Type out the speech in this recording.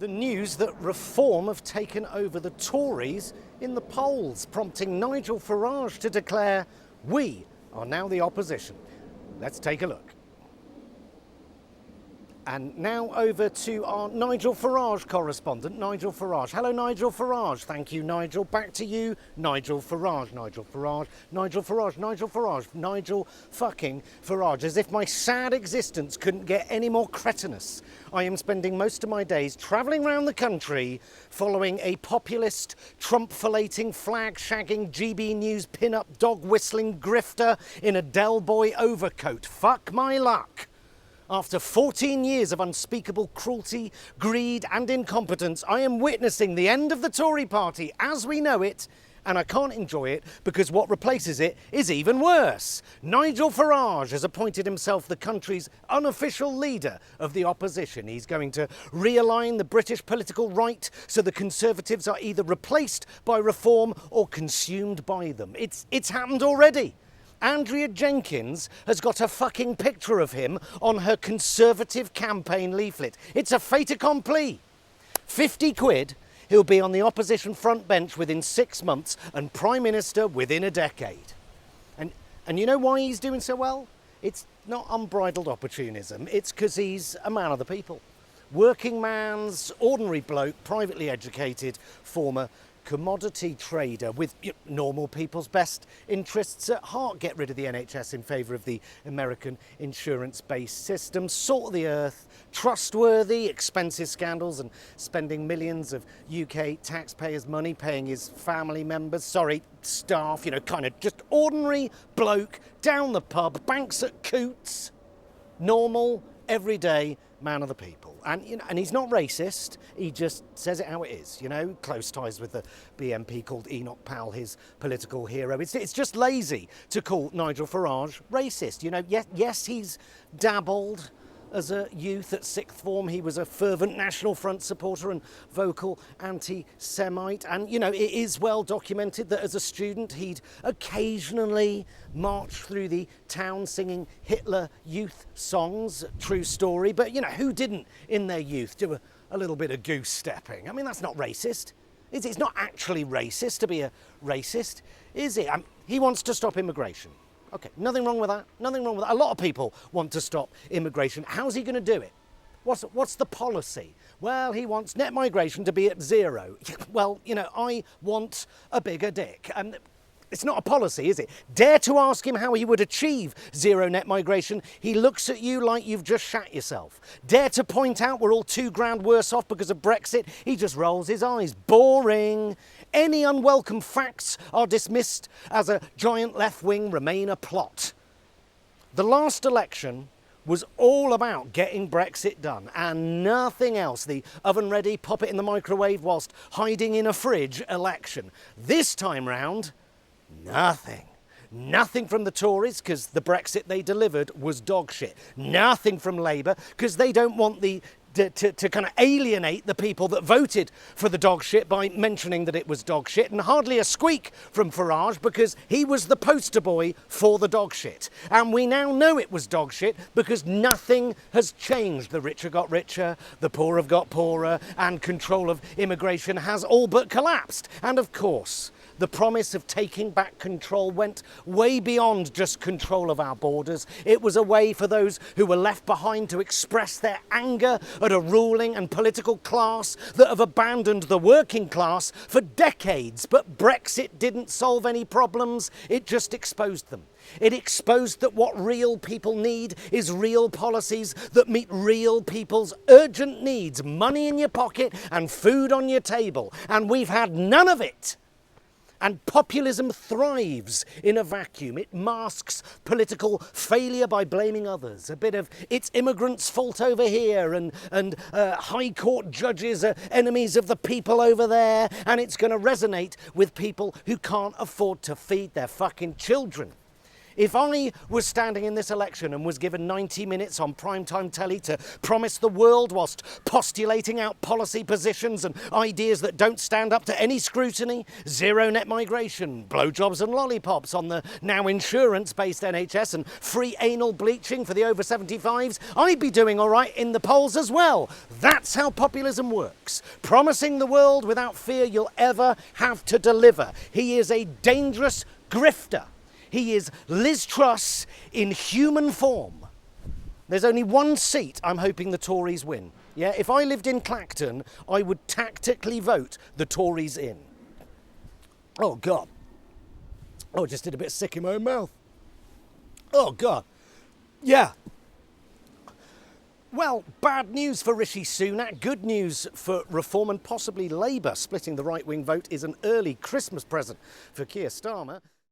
The news that Reform have taken over the Tories in the polls, prompting Nigel Farage to declare, "We are now the opposition." Let's take a look. And now over to our Nigel Farage correspondent, Nigel Farage. Hello, Nigel Farage. Thank you, Nigel. Back to you, Nigel Farage, Nigel Farage, Nigel Farage, Nigel Farage, Nigel fucking Farage. As if my sad existence couldn't get any more cretinous. I am spending most of my days travelling around the country following a populist, Trump-filleting, flag-shagging, GB News pin-up, dog-whistling grifter in a Del Boy overcoat. Fuck my luck. After 14 years of unspeakable cruelty, greed and incompetence, I am witnessing the end of the Tory party as we know it, and I can't enjoy it because what replaces it is even worse. Nigel Farage has appointed himself the country's unofficial leader of the opposition. He's going to realign the British political right so the Conservatives are either replaced by Reform or consumed by them. It's happened already. Andrea Jenkins has got a fucking picture of him on her Conservative campaign leaflet. It's a fait accompli. 50 quid, he'll be on the opposition front bench within 6 months and Prime Minister within a decade. And you know why he's doing so well? It's not unbridled opportunism, it's because he's a man of the people. Working man's, ordinary bloke, privately educated, former commodity trader with normal people's best interests at heart. Get rid of the NHS in favour of the American insurance-based system. Salt of the earth, trustworthy, expensive scandals and spending millions of UK taxpayers' money paying his family members, staff, kind of just ordinary bloke, down the pub, banks at Coots, normal, everyday man of the people. And he's not racist, he just says it how it is, close ties with the BNP, called Enoch Powell his political hero. It's just lazy to call Nigel Farage racist. Yes, he's dabbled. As a youth at sixth form, he was a fervent National Front supporter and vocal anti-Semite. And, it is well documented that as a student, he'd occasionally march through the town singing Hitler youth songs. True story. But, who didn't in their youth do a little bit of goose stepping? I mean, that's not racist. It's not actually racist to be a racist, is it? He wants to stop immigration. Okay, nothing wrong with that, nothing wrong with that. A lot of people want to stop immigration. How's he going to do it? What's the policy? Well, he wants net migration to be at 0. Well, I want a bigger dick. It's not a policy, is it? Dare to ask him how he would achieve 0 net migration. He looks at you like you've just shat yourself. Dare to point out we're all £2,000 worse off because of Brexit. He just rolls his eyes. Boring. Any unwelcome facts are dismissed as a giant left-wing Remainer plot. The last election was all about getting Brexit done and nothing else. The oven-ready, pop it in the microwave whilst hiding in a fridge election. This time round, nothing. Nothing from the Tories, because the Brexit they delivered was dog shit. Nothing from Labour, because they don't want to kind of alienate the people that voted for the dog shit by mentioning that it was dog shit, and hardly a squeak from Farage because he was the poster boy for the dog shit. And we now know it was dog shit because nothing has changed. The rich have got richer, the poor have got poorer, and control of immigration has all but collapsed. And of course, the promise of taking back control went way beyond just control of our borders. It was a way for those who were left behind to express their anger at a ruling and political class that have abandoned the working class for decades. But Brexit didn't solve any problems, it just exposed them. It exposed that what real people need is real policies that meet real people's urgent needs. Money in your pocket and food on your table. And we've had none of it. And populism thrives in a vacuum. It masks political failure by blaming others. A bit of it's immigrants' fault over here and high court judges are enemies of the people over there. And it's going to resonate with people who can't afford to feed their fucking children. If I was standing in this election and was given 90 minutes on primetime telly to promise the world whilst postulating out policy positions and ideas that don't stand up to any scrutiny, zero net migration, blowjobs and lollipops on the now insurance-based NHS and free anal bleaching for the over 75s, I'd be doing all right in the polls as well. That's how populism works. Promising the world without fear you'll ever have to deliver. He is a dangerous grifter. He is Liz Truss in human form. There's only one seat I'm hoping the Tories win. Yeah, if I lived in Clacton, I would tactically vote the Tories in. Oh, God. Oh, I just did a bit sick in my own mouth. Oh, God. Yeah. Well, bad news for Rishi Sunak, good news for Reform and possibly Labour. Splitting the right-wing vote is an early Christmas present for Keir Starmer.